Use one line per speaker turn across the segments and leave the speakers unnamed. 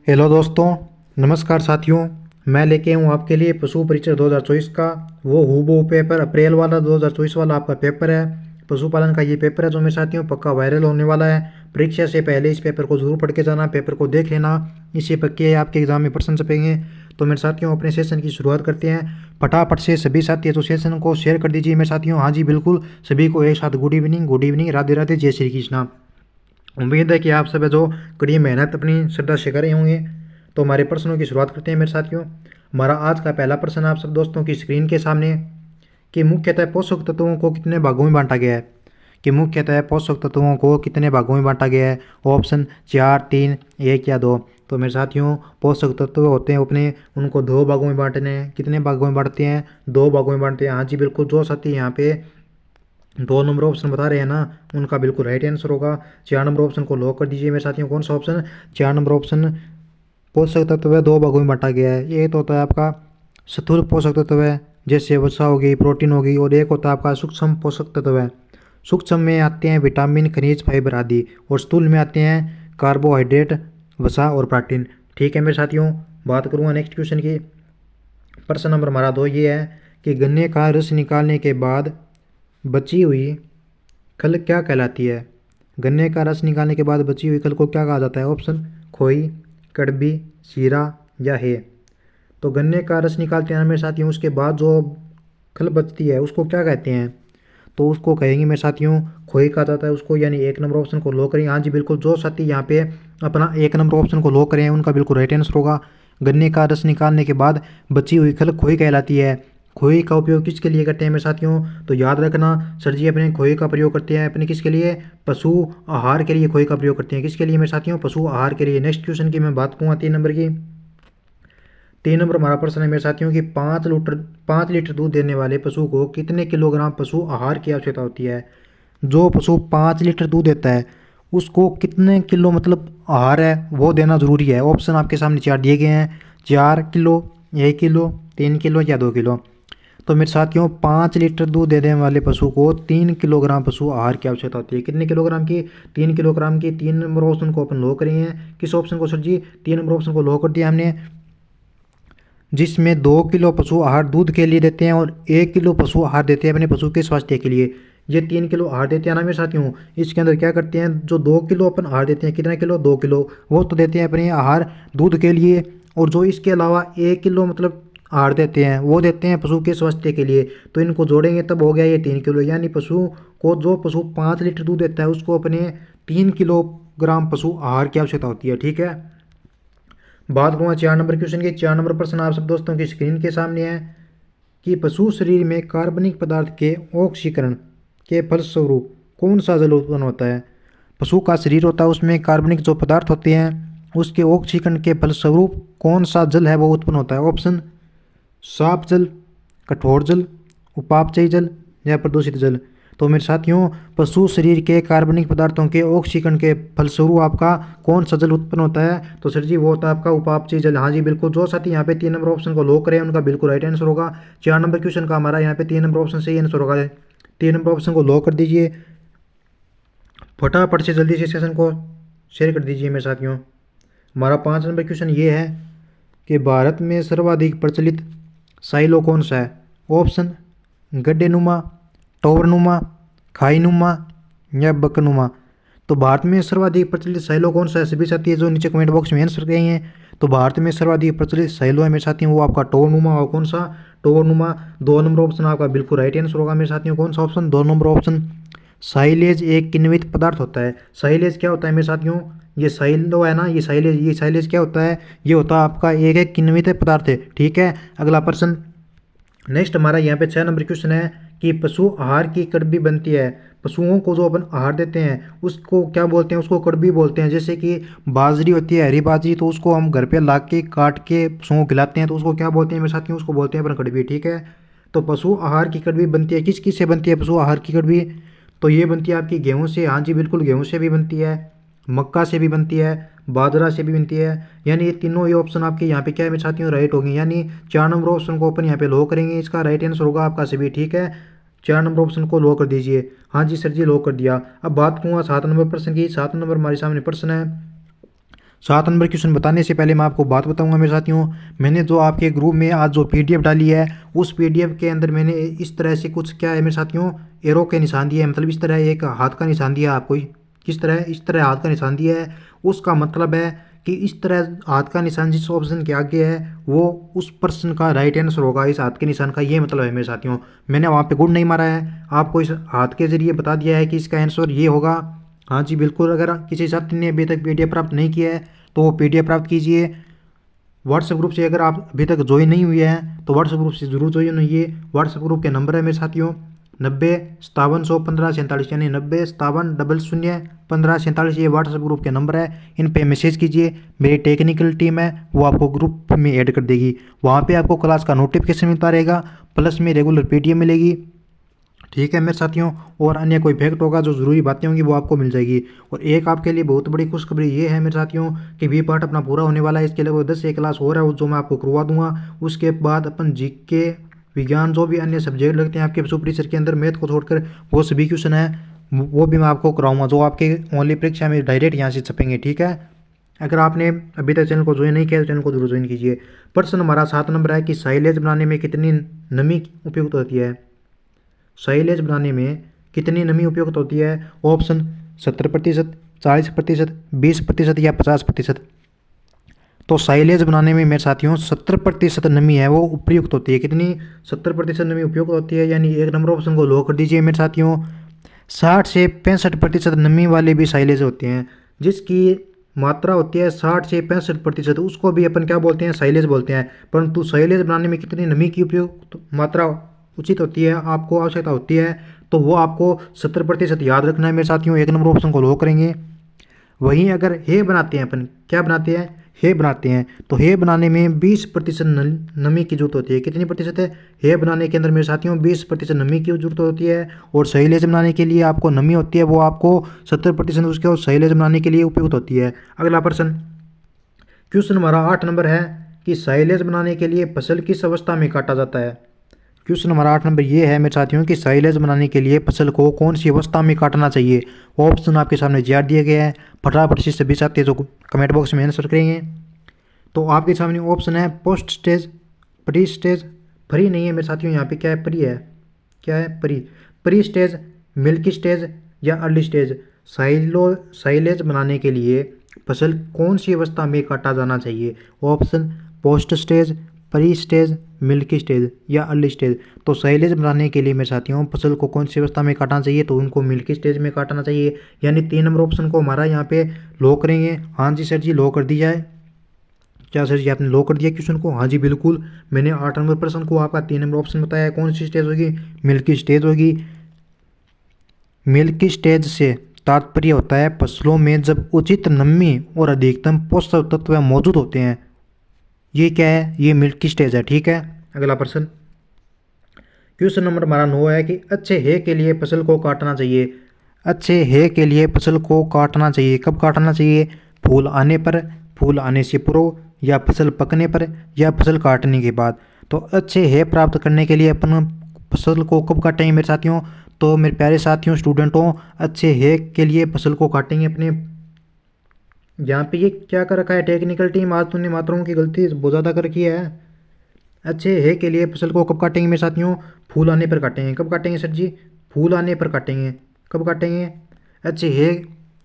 Hello दोस्तों, नमस्कार साथियों। मैं लेके हूँ आपके लिए पशु परीक्षण 2024 का वो हूबहू पेपर। अप्रैल वाला 2024 वाला आपका पेपर है। पशुपालन का ये पेपर है जो मेरे साथियों पक्का वायरल होने वाला है। परीक्षा से पहले इस पेपर को जरूर पढ़ के जाना, पेपर को देख लेना। इसी पक्के आपके एग्जाम में प्रश्न छपेंगे। तो मेरे साथियों अपने सेशन की शुरुआत करते हैं। फटाफट से सभी साथी एसोसिएशन को शेयर कर दीजिए मेरे साथियों। हाँ जी बिल्कुल, सभी को एक साथ गुड इवनिंग, राधे राधे, जय श्री कृष्णा। उम्मीद है कि आप सब जो कड़ी मेहनत अपनी श्रद्धा से कर रहे होंगे। तो हमारे प्रश्नों की शुरुआत करते हैं मेरे साथियों। हमारा आज का पहला प्रश्न आप सब दोस्तों की स्क्रीन के सामने कि मुख्यतः पोषक तत्वों को कितने भागों में बांटा गया है। कि मुख्यतः पोषक तत्वों को कितने भागों में बांटा गया है। ऑप्शन 4, 3, 1 या 2। तो मेरे साथियों पोषक तत्व होते हैं अपने, उनको दो भागों में बांटने हैं। कितने भागों में बांटते हैं? दो भागों में बांटते हैं। हाँ जी बिल्कुल, जो साथी यहाँ पे 2 नंबर ऑप्शन बता रहे हैं ना, उनका बिल्कुल राइट आंसर होगा। 4 नंबर ऑप्शन को लॉक कर दीजिए मेरे साथियों। कौन सा ऑप्शन? 4 number option. पोषक तत्व है दो भागों में बांटा गया है। एक तो होता है आपका स्थूल पोषक तत्व है, जैसे वसा होगी, प्रोटीन होगी, और एक होता है आपका सूक्ष्म पोषक तत्व है। सूक्ष्म में आते हैं विटामिन, खनिज, फाइबर आदि, और स्थूल में आते हैं कार्बोहाइड्रेट, वसा और प्रोटीन। ठीक है मेरे साथियों, बात करूँगा नेक्स्ट क्वेश्चन की। प्रश्न नंबर हमारा 2 ये है कि गन्ने का रस निकालने के बाद बची हुई खल क्या कहलाती है। गन्ने का रस निकालने के बाद बची हुई खल को क्या कहा जाता है। ऑप्शन खोई, कड़बी, शीरा या हे। तो गन्ने का रस निकालते हैं मेरे साथियों, उसके बाद जो खल बचती है उसको क्या कहते हैं। तो उसको कहेंगे मेरे साथियों खोई कहा जाता है उसको, यानी 1 नंबर ऑप्शन को लो करें। हाँ जी बिल्कुल, जो साथी यहाँ पे अपना 1 नंबर ऑप्शन को लो करें उनका बिल्कुल राइट आंसर होगा। गन्ने का रस निकालने के बाद बची हुई खल खोई कहलाती है। खोई का उपयोग किसके लिए करते हैं मेरे साथियों? तो याद रखना, सर जी अपने खोए का प्रयोग करते हैं अपने किसके लिए? पशु आहार के लिए खोए का प्रयोग करते हैं। किसके लिए मेरे साथियों? पशु आहार के लिए। नेक्स्ट क्वेश्चन की मैं बात करूँगा 3 नंबर की। 3 नंबर हमारा प्रश्न है मेरे साथियों की 5 लीटर दूध देने वाले पशु को कितने किलोग्राम पशु आहार की आवश्यकता होती है। जो पशु 5 लीटर दूध देता है उसको कितने किलो मतलब आहार है वो देना जरूरी है। ऑप्शन आपके सामने 4 दिए गए हैं। 4 किलो, 1 किलो, 3 किलो या 2 किलो। तो मेरे साथियों 5 लीटर दूध देने वाले पशु को 3 किलोग्राम पशु आहार की आवश्यकता होती है। कितने किलोग्राम की? 3 किलोग्राम की। 3 नंबर ऑप्शन को अपन लो करेंगे। किस ऑप्शन को सर जी? 3 नंबर ऑप्शन को लो कर दिया हमने, जिसमें 2 किलो पशु आहार दूध के लिए देते हैं और 1 किलो पशु आहार देते हैं अपने पशु के स्वास्थ्य के लिए। ये 3 किलो आहार देते हैं ना मेरे साथियों, इसके अंदर क्या करते हैं, जो 2 किलो अपन आहार देते हैं, कितना किलो? 2 किलो, वो तो देते हैं अपने आहार दूध के लिए। और जो इसके अलावा 1 किलो मतलब आहार देते हैं वो देते हैं पशु के स्वास्थ्य के लिए। तो इनको जोड़ेंगे तब हो गया ये 3 किलो, यानी पशु को जो पशु 5 लीटर दूध देता है उसको अपने 3 किलोग्राम पशु आहार की आवश्यकता होती है। ठीक है, बात करूँगा 4 नंबर क्वेश्चन की। 4 नंबर प्रश्न आप सब दोस्तों की स्क्रीन के सामने है कि पशु शरीर में कार्बनिक पदार्थ के ऑक्सीकरण के फलस्वरूप कौन सा जल उत्पन्न होता है। पशु का शरीर होता है उसमें कार्बनिक जो पदार्थ होते हैं उसके ऑक्सीकरण के फलस्वरूप कौन सा जल है वो उत्पन्न होता है। ऑप्शन साफ जल, कठोर जल, उपापचयी जल या प्रदूषित जल। तो मेरे साथियों पशु शरीर के कार्बनिक पदार्थों के ऑक्सीकरण के फलस्वरूप आपका कौन सा जल उत्पन्न होता है। तो सर जी वो होता है आपका उपापचयी जल। हाँ जी बिल्कुल, जो साथी यहाँ पे 3 नंबर ऑप्शन को लो करें उनका बिल्कुल राइट आंसर होगा। 4 नंबर क्वेश्चन का हमारा यहाँ पे 3 नंबर ऑप्शन सही आंसर होगा। 3 नंबर ऑप्शन को लो कर दीजिए। फटाफट से जल्दी से सेशन को शेयर कर दीजिए मेरे साथियों। हमारा 5 नंबर क्वेश्चन ये है कि भारत में सर्वाधिक प्रचलित साइलो कौन सा है। ऑप्शन गड्ढेनुमा, टॉवरनुमा, खाईनुमा या बकनुमा। तो भारत में सर्वाधिक प्रचलित साइलो कौन सा है? सभी साथी जो नीचे कमेंट बॉक्स में आंसर करेंगे। तो भारत में सर्वाधिक प्रचलित साइलो है मेरे साथियों वो आपका टॉवरनुमा होगा। कौन सा? टॉवरनुमा। 2 नंबर ऑप्शन आपका बिल्कुल राइट आंसर होगा मेरे साथियों। कौन सा ऑप्शन? 2 number option. साइलेज एक किण्वित पदार्थ होता है। साइलेज क्या होता है मेरे साथियों? ये साइलो है ना, ये साइलेज क्या होता है? ये होता है आपका एक किण्वित पदार्थ है। ठीक है, अगला प्रश्न। नेक्स्ट हमारा यहाँ पे 6 नंबर क्वेश्चन है कि पशु आहार की कड़बी बनती है। पशुओं को जो अपन आहार देते हैं उसको क्या बोलते हैं? उसको कड़बी बोलते हैं। जैसे कि बाजरी होती है, हरी बाजरी, तो उसको हम घर पे ला के काट के पशुओं को खिलाते हैं तो उसको क्या बोलते हैं मेरे साथियों? उसको बोलते हैं अपन कड़बी। ठीक है, तो पशु आहार की कड़बी बनती है किस किस से बनती है पशु आहार की कड़बी? तो ये बनती है आपकी गेहूँ से। हाँ जी बिल्कुल, गेहूँ से भी बनती है, मक्का से भी बनती है, बाजरा से भी बनती है। यानी ये तीनों ये ऑप्शन आपके यहाँ पे क्या है मेरे साथियों? राइट होंगे। यानी 4 नंबर ऑप्शन को अपन यहाँ पे लो करेंगे, इसका राइट आंसर होगा आपका सभी। ठीक है, 4 नंबर ऑप्शन को लो कर दीजिए। हाँ जी सर जी लो कर दिया। अब बात करूँगा 7 नंबर प्रश्न की। 7 नंबर हमारे सामने प्रश्न है 7 नंबर क्वेश्चन बताने से पहले मैं आपको बात बताऊंगा मेरे साथियों, मैंने जो आपके ग्रुप में आज जो पीडीएफ डाली है उस पीडीएफ के अंदर मैंने इस तरह से कुछ क्या है मेरे साथियों, एरो के निशान दिए हैं, मतलब इस तरह एक हाथ का निशान दिया है आपको। किस तरह? इस तरह हाथ का निशान दिया है। उसका मतलब है कि इस तरह हाथ का निशान जिस ऑप्शन के आगे है वो उस पर्सन का राइट आंसर होगा इस हाथ के निशान का, ये मतलब है मेरे साथियों। मैंने वहाँ पे गुड नहीं मारा है, आपको इस हाथ के जरिए बता दिया है कि इसका आंसर ये होगा। हाँ जी बिल्कुल, अगर किसी छात्र ने अभी तक पीडीएफ प्राप्त नहीं किया है तो वो पीडीएफ प्राप्त कीजिए व्हाट्सएप ग्रुप से। अगर आप अभी तक ज्वाइन नहीं हुए हैं तो व्हाट्सएप ग्रुप से जरूर ज्वाइन होइए। व्हाट्सएप ग्रुप के नंबर है मेरे साथियों 90 57 100 15 47, यानी 90 57 00 15 47, ये व्हाट्सएप ग्रुप के नंबर है। इन पे मैसेज कीजिए, मेरी टेक्निकल टीम है वो आपको ग्रुप में ऐड कर देगी। वहाँ पे आपको क्लास का नोटिफिकेशन मिलता रहेगा, प्लस में रेगुलर पीडीएफ मिलेगी। ठीक है मेरे साथियों, और अन्य कोई फैक्ट होगा जो ज़रूरी बातें होंगी वो आपको मिल जाएगी। और एक आपके लिए बहुत बड़ी खुशखबरी ये है मेरे साथियों कि बी पार्ट अपना पूरा होने वाला है। इसके लिए वो 10 एक क्लास हो रहा है जो मैं आपको करवा दूंगा। उसके बाद अपन जीके, विज्ञान, जो भी अन्य सब्जेक्ट लगते हैं आपके सुपर टीचर के अंदर, मैथ को छोड़कर वो सभी क्वेश्चन है वो भी मैं आपको कराऊंगा, जो आपके ओनली परीक्षा में डायरेक्ट यहाँ से छपेंगे। ठीक है, अगर आपने अभी तक चैनल को ज्वाइन नहीं किया तो चैनल को जरूर ज्वाइन कीजिए। प्रश्न हमारा 7 नंबर है कि साइलेज बनाने में कितनी नमी उपयुक्त होती है। साइलेज बनाने में कितनी नमी उपयुक्त होती है? ऑप्शन 70%, 40%, 20% या 50%। तो साइलेज बनाने में मेरे साथियों 70% नमी है वो उपयुक्त होती है। कितनी? 70% नमी उपयुक्त होती है, यानी एक नंबर ऑप्शन को लॉक कर दीजिए मेरे साथियों। 60 से 65% नमी वाले भी साइलेज होते हैं, जिसकी मात्रा होती है 60 से 65%, उसको भी अपन क्या बोलते हैं? साइलेज बोलते हैं। परंतु साइलेज बनाने में कितनी नमी की उपयुक्त मात्रा उचित होती है, आपको आवश्यकता होती है, तो वो आपको 70% याद रखना है मेरे साथियों। एक नंबर ऑप्शन को लॉक करेंगे। वहीं अगर हे बनाते हैं, अपन क्या बनाते हैं? हे बनाते हैं, तो हे बनाने में 20% नमी की जरूरत होती है। कितनी प्रतिशत है? हे बनाने के अंदर मेरे साथियों 20% नमी की जरूरत होती है। और साइलेज बनाने के लिए आपको नमी होती है वो आपको 70% उसके और साइलेज बनाने के लिए उपयुक्त होती है। अगला प्रश्न, क्वेश्चन हमारा 8 नंबर है कि साइलेज बनाने के लिए फसल किस अवस्था में काटा जाता है। क्वेश्चन हमारा 8 नंबर ये है मेरे साथियों कि साइलेज बनाने के लिए फसल को कौन सी अवस्था में काटना चाहिए। ऑप्शन आपके सामने जार दिए गए हैं, फटाफट से सभी साथी जो कमेंट बॉक्स में आंसर करेंगे। तो आपके सामने ऑप्शन है post stage, pre stage, free नहीं है मेरे साथियों, यहाँ पे क्या है? प्री है। क्या है? Pre. Pre stage, milk stage या अर्ली स्टेज। साइलेज बनाने के लिए फसल कौन सी अवस्था में काटा जाना चाहिए? Option post stage, pre stage, milk stage या अर्ली स्टेज। तो साइलेज बनाने के लिए मेरे साथियों फसल को कौन सी अवस्था में काटना चाहिए? तो उनको मिल्क स्टेज में काटना चाहिए, यानी 3 नंबर ऑप्शन को हमारा यहाँ पे लो करेंगे। हाँ जी सर जी, लो कर दिया है। क्या सर जी आपने लो कर दिया क्वेश्चन को? हाँ जी बिल्कुल, मैंने 8 नंबर प्रश्न को आपका 3 नंबर ऑप्शन बताया है। कौन सी स्टेज होगी? मिल्क स्टेज होगी। मिल्क स्टेज से तात्पर्य होता है फसलों में जब उचित नमी और अधिकतम पोषक तत्व मौजूद होते हैं। ये क्या है? ये मिल्क स्टेज है। ठीक है, अगला प्रश्न, क्वेश्चन नंबर हमारा 9 है कि अच्छे हे के लिए फसल को काटना चाहिए। अच्छे हे के लिए फसल को काटना चाहिए, कब काटना चाहिए? फूल आने पर, फूल आने से पूर्व, या फसल पकने पर, या फसल काटने के बाद। तो अच्छे हे प्राप्त करने के लिए अपन फसल को कब काटेंगे मेरे साथियों? तो मेरे प्यारे साथियों स्टूडेंटों, अच्छे हे के लिए फसल को काटेंगे अपने। यहाँ पे ये क्या कर रखा है टेक्निकल टीम, आज तुमने मात्राओं की गलती बहुत ज़्यादा कर रखी है। अच्छे हे के लिए फसल को कब काटेंगे मेरे साथियों? फूल आने पर काटेंगे। कब काटेंगे सर जी? फूल आने पर काटेंगे। कब काटेंगे? अच्छे हे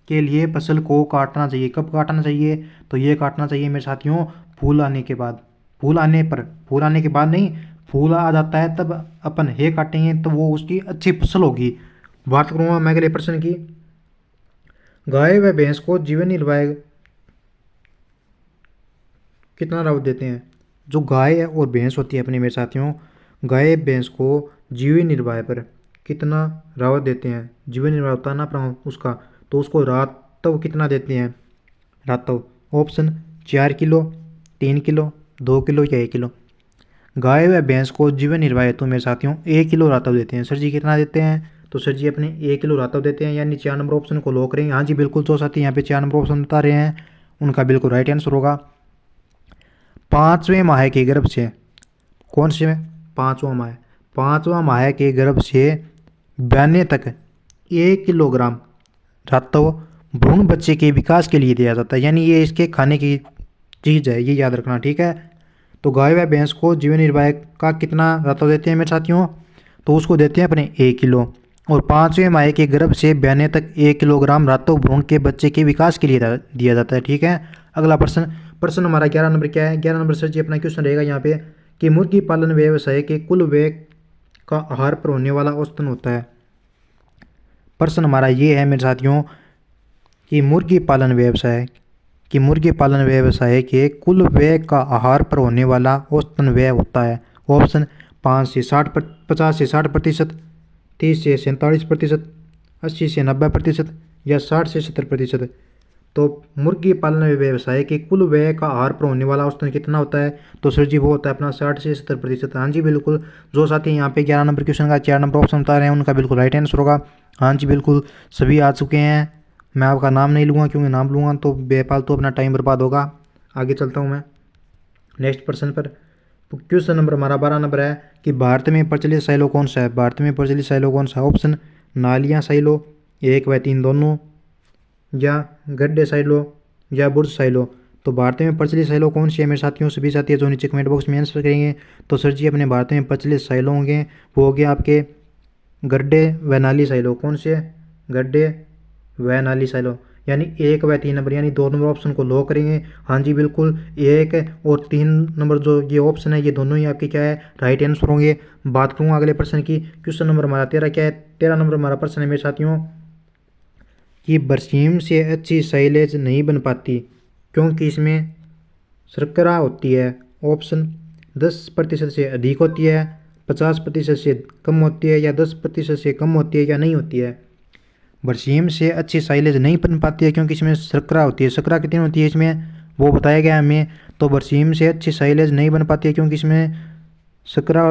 के लिए फसल को काटना चाहिए, कब काटना चाहिए? तो ये काटना चाहिए मेरे साथियों फूल आने के बाद। फूल आने पर, फूल आने के बाद नहीं, फूल आ जाता है तब अपन हे काटेंगे तो वो उसकी अच्छी फसल होगी। बात करूँगा मैं अगले प्रश्न की, गाय व भैंस को जीवन निर्वाह कितना लाभ देते हैं? जो गाय और भैंस होती है अपने मेरे साथियों, गाय भैंस को जीवन निर्वाह पर कितना रावत देते हैं? जीवन निर्वाह होता है ना अपना उसका, तो उसको रातव कितना देते हैं? रातव ऑप्शन 4 किलो, 3 किलो, 2 किलो या 1 किलो। गाय व भैंस को जीवन निर्वाह हेतु मेरे साथियों 1 किलो रातव देते हैं। सर जी कितना देते हैं? तो सर जी अपने 1 किलो रातव देते हैं, यानी 4 नंबर ऑप्शन को लॉक करेंगे। हाँ जी बिल्कुल, जो साथी यहाँ पे 4 नंबर ऑप्शन बता रहे हैं उनका बिल्कुल राइट आंसर होगा। 5वें माह के गर्भ से, कौन से में? 5वां माह। 5वां माह के गर्भ से ब्याने तक 1 किलोग्राम रातव भ्रूण बच्चे के विकास के लिए दिया जाता है, यानी ये इसके खाने की चीज़ है, ये याद रखना, ठीक है। तो गाय व भैंस को जीवन निर्वाह का कितना रत्व देते हैं मेरे साथियों, तो उसको देते हैं अपने 1 किलो। और 5वें माह के गर्भ से ब्याने तक 1 किलोग्राम रातव भ्रूण के बच्चे के विकास के लिए दिया जाता है, ठीक है। अगला प्रश्न, प्रश्न हमारा 11 नंबर क्या है। 11 नंबर सर जी अपना क्वेश्चन रहेगा यहाँ पे कि मुर्गी पालन व्यवसाय के कुल व्यय का आहार पर होने वाला औसतन होता है। प्रश्न हमारा ये है मेरे साथियों कि मुर्गी पालन व्यवसाय के कुल व्यय का आहार पर होने वाला औसतन व्यय होता है। ऑप्शन 50 से 60%, 30 से 47%, 80 से 90% या 60 से 70%। तो मुर्गी पालन व्यवसाय के कुल व्यय का आहार पर होने वाला औसतन कितना होता है, तो सर जी वो होता है अपना 60 से 70%। हाँ जी बिल्कुल, जो साथी यहाँ पे 11 नंबर क्वेश्चन का 4 नंबर ऑप्शन बता रहे हैं उनका बिल्कुल राइट आंसर होगा। हाँ जी बिल्कुल, सभी आ चुके हैं। मैं आपका नाम नहीं लूँगा क्योंकि नाम लूँगा तो बेफालतू अपना टाइम बर्बाद होगा। आगे चलता हूँ मैं नेक्स्ट प्रश्न पर। तो क्वेश्चन नंबर हमारा 12 नंबर है कि भारत में प्रचलित साइलो कौन सा है। भारत में प्रचलित साइलो कौन सा है। ऑप्शन नालियाँ साइलो, 1 व 3 दोनों, या गड्ढे साइलो, या बुर्ज साइलो। तो भारत में प्रचलित साइलो कौन सी है मेरे साथियों, सभी साथी जो नीचे कमेंट बॉक्स में आंसर करेंगे। तो सर जी अपने भारत में प्रचलित साइलो होंगे वो हो गए आपके गड्ढे व नाली साइलो। कौन से, गड्ढे व नाली साइलो, यानी 1 व 3 नंबर, यानी 2 नंबर ऑप्शन को लो करेंगे। हाँ जी बिल्कुल, 1 और 3 नंबर जो ये ऑप्शन है ये दोनों ही आपके क्या है, राइट आंसर होंगे। बात करूँगा अगले प्रश्न की। क्वेश्चन नंबर हमारा 13 क्या है। 13 नंबर हमारा प्रश्न है मेरे साथियों कि बरसीम से अच्छी साइलेज नहीं बन पाती क्योंकि इसमें शर्करा होती है। ऑप्शन 10% से अधिक होती है, 50% से कम होती है, या 10% से कम होती है, या नहीं होती है। बरसीम से अच्छी साइलेज नहीं बन पाती है क्योंकि इसमें शर्करा होती है। शर्करा कितनी होती है इसमें वो बताया गया हमें। तो बरसीम से अच्छी साइलेज नहीं बन पाती है क्योंकि इसमें शर्करा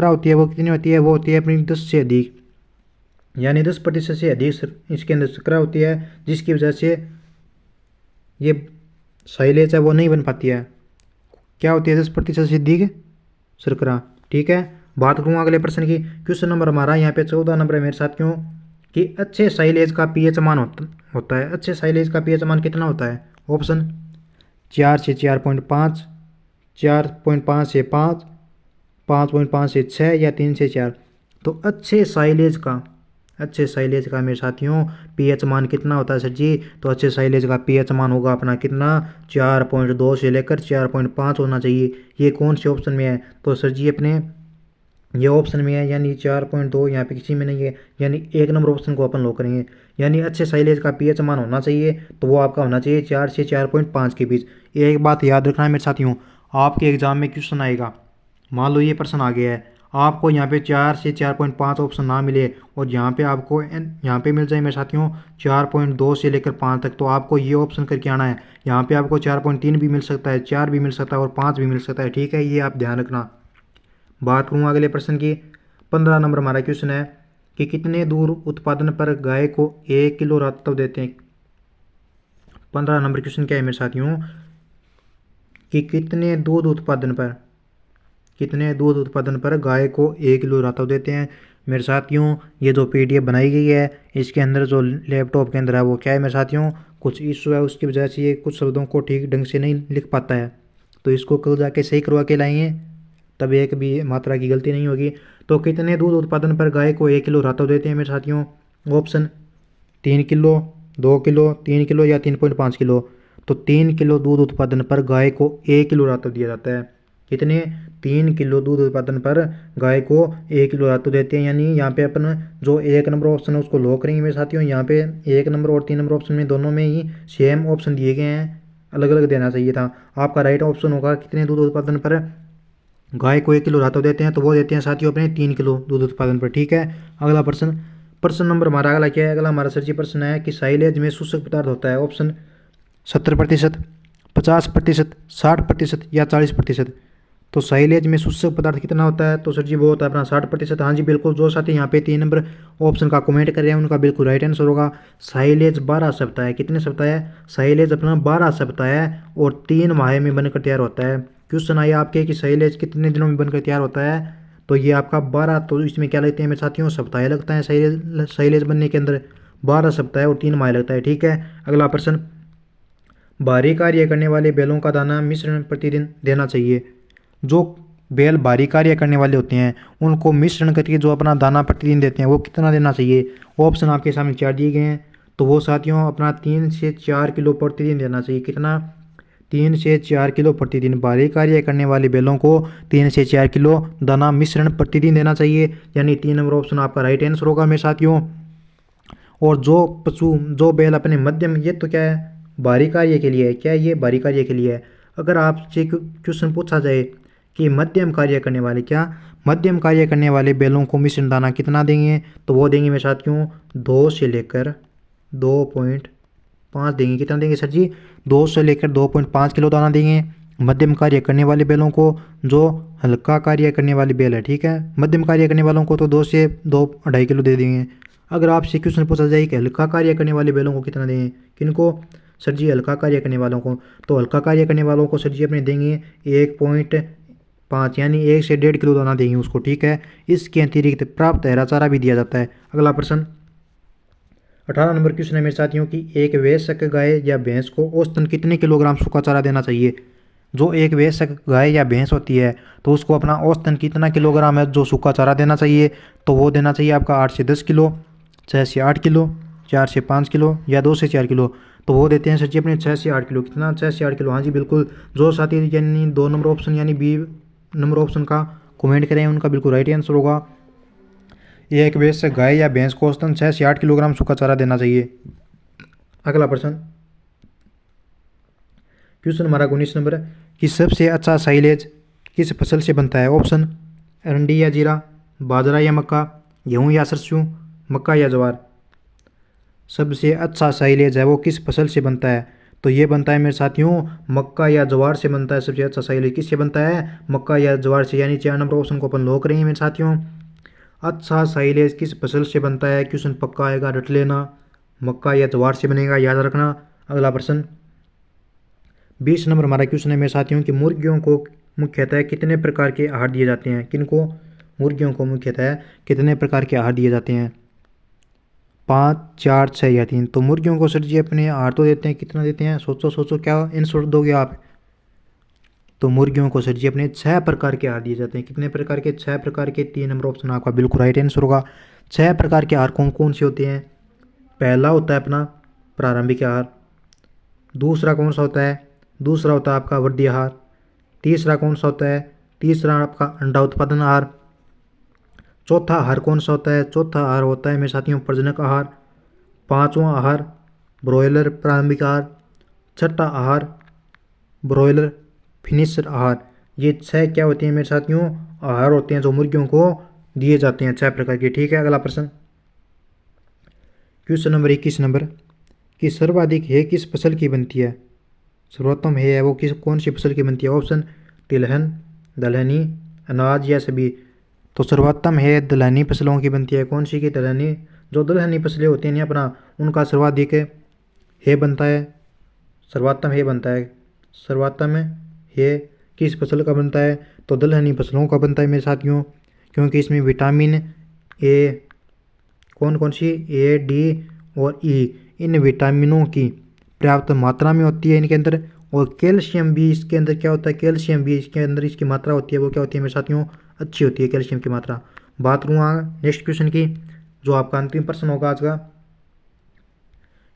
होती है वो कितनी होती है, वो होती है अपनी 10 से अधिक, यानी 10% से अधिक इसके अंदर शर्करा होती है, जिसकी वजह से ये साइलेज है वो नहीं बन पाती है। क्या होती है 10% से अधिक शर्करा, ठीक है। बात करूँगा अगले प्रश्न की। क्वेश्चन नंबर हमारा यहाँ पे 14 नंबर है मेरे साथियों कि अच्छे साइलेज का पीएच मान होता है। अच्छे साइलेज का पीएच मान कितना होता है। ऑप्शन 4 से 4.5, 4.5 से 5, 5.5 से 6, या 3 से 4। तो अच्छे साइलेज का मेरे साथियों पीएच मान कितना होता है सर जी। तो अच्छे साइलेज का पीएच मान होगा अपना कितना, 4.2 से लेकर 4.5 होना चाहिए। ये कौन से ऑप्शन में है, तो सर जी अपने ये ऑप्शन में है, यानी 4.2 यहाँ पे किसी में नहीं है, यानी 1 नंबर ऑप्शन को अपन लो करेंगे। यानी अच्छे साइलेज का पीएच मान होना चाहिए तो वो आपका होना चाहिए 4 से 4.5 के बीच। एक बात याद रखना है मेरे साथियों, आपके एग्जाम में क्वेश्चन आएगा, मान लो ये प्रश्न आ गया है, आपको यहाँ पे 4 से 4.5 ऑप्शन ना मिले और यहाँ पे आपको यहाँ पे मिल जाए मेरे साथियों 4.2 से लेकर 5 तक, तो आपको ये ऑप्शन करके आना है। यहाँ पे आपको 4.3 भी मिल सकता है, 4 भी मिल सकता है और 5 भी मिल सकता है, ठीक है, ये आप ध्यान रखना। बात करूँ अगले प्रश्न की। 15 नंबर हमारा क्वेश्चन है कि कितने दूध उत्पादन पर गाय को 1 किलो रातव देते हैं। 15 नंबर क्वेश्चन क्या है मेरे साथियों कि कितने दूध उत्पादन पर गाय को 1 किलो रातव देते हैं। मेरे साथियों ये जो पीडीएफ बनाई गई है इसके अंदर जो लैपटॉप के अंदर है वो क्या है मेरे साथियों, कुछ इशू है, उसकी वजह से ये कुछ शब्दों को ठीक ढंग से नहीं लिख पाता है, तो इसको कल जाके सही करवा के लाएंगे तब एक भी मात्रा की गलती नहीं होगी। तो कितने दूध उत्पादन पर गाय को 1 किलो रातव देते हैं मेरे साथियों। ऑप्शन 3 किलो, 2 किलो, 3 किलो, या 3.5 किलो। तो 3 किलो दूध उत्पादन पर गाय को 1 किलो रातव दिया जाता है। कितने, 3 किलो दूध उत्पादन पर गाय को 1 किलो रातव देते हैं। यानी यहाँ पे अपन जो 1 नंबर ऑप्शन है उसको लो करेंगे मेरे साथियों। यहाँ पे 1 नंबर और 3 नंबर ऑप्शन में दोनों में ही सेम ऑप्शन दिए गए हैं, अलग अलग देना चाहिए था। आपका राइट ऑप्शन होगा कितने दूध उत्पादन पर गाय को 1 किलो रातव देते हैं, तो वो देते हैं साथियों अपने 3 किलो दूध उत्पादन पर, ठीक है। अगला प्रश्न नंबर हमारा अगला क्या है। अगला हमारा सर जी प्रश्न है कि साइलेज में शुष्क पदार्थ होता है। ऑप्शन 70%, 50%, 60%, या 40%। तो साइलेज में शुष्क पदार्थ कितना होता है, तो सर जी वो होता है अपना 60%। हाँ जी बिल्कुल, जो साथी यहाँ पे 3 नंबर ऑप्शन का कमेंट कर रहे हैं उनका बिल्कुल राइट आंसर होगा। साइलेज 12 सप्ताह है, कितने सप्ताह है, साइलेज अपना 12 सप्ताह है और 3 माह में बनकर तैयार होता है। क्वेश्चन आया आपके कि साइलेज कितने दिनों में बनकर तैयार होता है, तो ये आपका 12, तो इसमें क्या लगते हैं मेरे साथियों, सप्ताह लगता है साइलेज बनने के अंदर। 12 सप्ताह और 3 माह लगता है। ठीक है। अगला प्रश्न, भारी कार्य करने वाले बैलों का दाना मिश्रण प्रतिदिन देना चाहिए। जो बैल भारी कार्य करने वाले होते हैं उनको मिश्रण करके जो अपना दाना प्रतिदिन देते हैं वो कितना देना चाहिए। ऑप्शन आपके सामने 4 दिए गए हैं। तो वो साथियों अपना 3 से 4 किलो प्रतिदिन देना चाहिए। कितना? 3 से 4 किलो प्रतिदिन। भारी कार्य करने वाले बैलों को 3 से 4 किलो दाना मिश्रण प्रतिदिन देना चाहिए, यानी 3 नंबर ऑप्शन आपका राइट आंसर होगा मेरे साथियों। और जो पशु जो बैल अपने मध्यम, ये तो क्या है, भारी कार्य के लिए है। क्या ये भारी कार्य के लिए है? अगर आपसे क्वेश्चन पूछा जाए कि मध्यम कार्य करने वाले, क्या मध्यम कार्य करने वाले बैलों को मिश्रण दाना कितना देंगे, तो वो देंगे मेरे साथियों 2 से लेकर 2.5 देंगे। कितना देंगे सर जी? 2 से लेकर 2.5 किलो दाना देंगे मध्यम कार्य करने वाले बैलों को। जो हल्का कार्य करने वाले बैल है, ठीक है, मध्यम कार्य करने वालों को तो 2 से 2.5 किलो दे देंगे। अगर आपसे क्वेश्चन पूछा जाए कि हल्का कार्य करने वाले बैलों को कितना देंगे, किनको सर जी? हल्का कार्य करने वालों को। तो हल्का कार्य करने वालों को सर जी अपने देंगे 1.5 यानी 1 से 1.5 किलो दाना देंगे उसको। ठीक है। इसके अतिरिक्त प्राप्त हरा चारा भी दिया जाता है। अगला प्रश्न 18 नंबर क्वेश्चन है मेरे साथियों की, एक वयस्क गाय या भैंस को औसतन कितने किलोग्राम सूखा चारा देना चाहिए। जो एक वयस्क गाय या भैंस होती है तो उसको अपना औसतन कितना किलोग्राम है जो सूखा चारा देना चाहिए, तो वो देना चाहिए आपका 8 से 10 किलो, 6 से 8 किलो, 4 से 5 किलो या 2 से 4 किलो। तो वो देते हैं सर जी अपने 6 से 8 किलो। कितना? 6 से 8 किलो। हाँ जी बिल्कुल। जो साथी यानी 2 नंबर ऑप्शन यानी बी नंबर ऑप्शन का कमेंट करें उनका बिल्कुल राइट आंसर होगा। एक वयस्क गाय या भैंस को औसतन 6 से 8 किलोग्राम सूखा चारा देना चाहिए। अगला प्रश्न क्वेश्चन हमारा 19 नंबर है कि सबसे अच्छा साइलेज किस फसल से बनता है। ऑप्शन अरंडी या जीरा, बाजरा या मक्का, गेहूँ या सरसों, मक्का या ज्वार। सबसे अच्छा साइलेज है वो किस फसल से बनता है, तो ये बनता है मेरे साथियों मक्का या ज्वार से बनता है। सबसे अच्छा साइलेज किससे बनता है? मक्का या ज्वार से, यानी 4 नंबर ऑप्शन को अपन लॉक करेंगे मेरे साथियों। अच्छा साइलेज किस फसल से बनता है, क्वेश्चन पक्का आएगा, रट लेना। मक्का या ज्वार से बनेगा, याद रखना। अगला प्रश्न 20 नंबर हमारा क्वेश्चन है मेरे साथियों कि मुर्गियों को मुख्यतः कितने प्रकार के आहार दिए जाते हैं। किनको? मुर्गियों को मुख्यतः कितने प्रकार के आहार दिए जाते हैं? 5, 4, 6 या 3। तो मुर्गियों को सर जी अपने आहार तो देते हैं, कितना देते हैं? सोचो सोचो, क्या आंसर दोगे आप? तो मुर्गियों को सर जी अपने 6 प्रकार के आहार दिए जाते हैं। कितने प्रकार के? 6 प्रकार के। 3 नंबर ऑप्शन आपका बिल्कुल राइट आंसर होगा। 6 प्रकार के आहार कौन कौन से होते हैं? पहला होता है अपना प्रारंभिक आहार। दूसरा कौन सा होता है? दूसरा होता है आपका वृद्धि आहार। तीसरा कौन सा होता है? तीसरा आपका अंडा उत्पादन आहार। चौथा आहार कौन सा होता है? चौथा आहार होता है मेरे साथियों प्रजनक आहार। पांचवा आहार ब्रॉयलर प्रारंभिक आहार। छठा आहार ब्रॉयलर फिनिशर आहार। ये 6 क्या होते हैं मेरे साथियों? आहार होते हैं जो मुर्गियों को दिए जाते हैं, 6 प्रकार के। ठीक है। अगला प्रश्न क्वेश्चन नंबर 21 नंबर कि सर्वाधिक है किस फसल की बनती है। सर्वोत्तम है वो किस कौन सी फसल की बनती है। ऑप्शन तिलहन, दलहनी, अनाज या सभी। तो सर्वोत्तम है दलहनी फसलों की बनती है। कौन सी की? दलहनी। जो दलहनी फसलें होती हैं अपना उनका सर्वाधिक है बनता है, सर्वोत्तम है बनता है। सर्वोत्तम है किस फसल का बनता है, तो दलहनी फसलों का बनता है मेरे साथियों, क्योंकि इसमें विटामिन ए, कौन कौन सी? ए, डी और ई, इन विटामिनों की पर्याप्त मात्रा में होती है इनके अंदर। और कैल्शियम भी इसके अंदर क्या होता है? कैल्शियम भी इसके अंदर इसकी मात्रा होती है वो क्या होती है मेरे साथियों? अच्छी होती है कैल्शियम की मात्रा। बात करूँगा नेक्स्ट क्वेश्चन की, जो आपका अंतिम प्रश्न होगा आज का,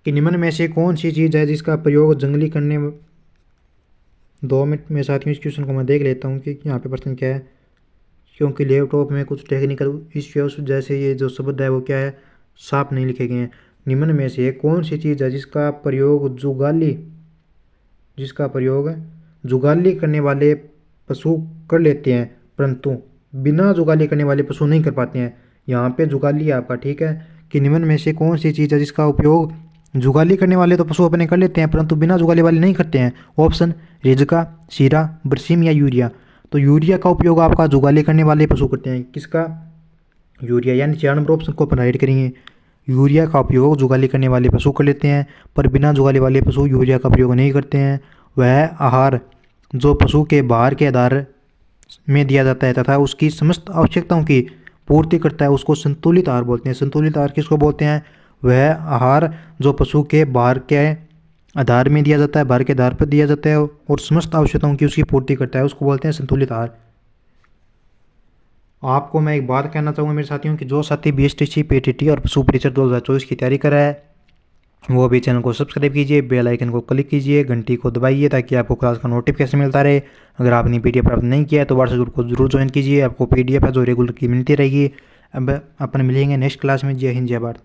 कि निम्न में से कौन सी चीज़ है जिसका प्रयोग जंगली करने। 2 मिनट में साथियों इस क्वेश्चन को मैं देख लेता हूँ कि यहाँ पे प्रश्न क्या है, क्योंकि लैपटॉप में कुछ टेक्निकल इश्यूज जैसे ये जो शब्द है वो क्या है, साफ नहीं लिखे गए हैं। निम्न में से कौन सी चीज़ है जिसका प्रयोग जुगाली करने वाले पशु कर लेते हैं, परंतु बिना जुगाली करने वाले पशु नहीं कर पाते हैं। यहाँ पे जुगाली है आपका। ठीक है। कि निम्न में से कौन सी चीज़ है जिसका उपयोग जुगाली करने वाले तो पशु अपने कर लेते हैं परंतु बिना जुगाली वाले नहीं करते हैं। ऑप्शन रेजिका, शीरा, बरसीम या यूरिया। तो यूरिया का उपयोग आपका जुगाली करने वाले पशु करते हैं। किसका? यूरिया, यानी 4 नंबर ऑप्शन को अपन राइट करेंगे। यूरिया का उपयोग जुगाली करने वाले पशु कर लेते हैं, पर बिना जुगाली वाले पशु यूरिया का प्रयोग नहीं करते हैं। वह आहार जो पशु के बाहर के आधार में दिया जाता है तथा उसकी समस्त आवश्यकताओं की पूर्ति करता है उसको संतुलित आहार बोलते हैं। संतुलित आहार किसको बोलते हैं? वह आहार जो पशु के बाहर के आधार में दिया जाता है, बाहर के आधार पर दिया जाता है और समस्त आवश्यकताओं की उसकी पूर्ति करता है, उसको बोलते हैं संतुलित आहार। आपको मैं एक बात कहना चाहूँगा मेरे साथियों कि जो साथी बीएसटीसी पीटीटी और पशु परीक्षा 2024 की तैयारी कर रहा है वो भी चैनल को सब्सक्राइब कीजिए, बेल आइकन को क्लिक कीजिए, घंटी को दबाइए ताकि आपको क्लास का नोटिफिकेशन मिलता रहे। अगर आपने पीडीएफ प्राप्त नहीं किया है तो व्हाट्सएप ग्रुप को जरूर ज्वाइन कीजिए, आपको पीडीएफ है जो रेगुलर की मिलती रहेगी। अब अपन मिलेंगे नेक्स्ट क्लास में। जय हिंद जय भारत।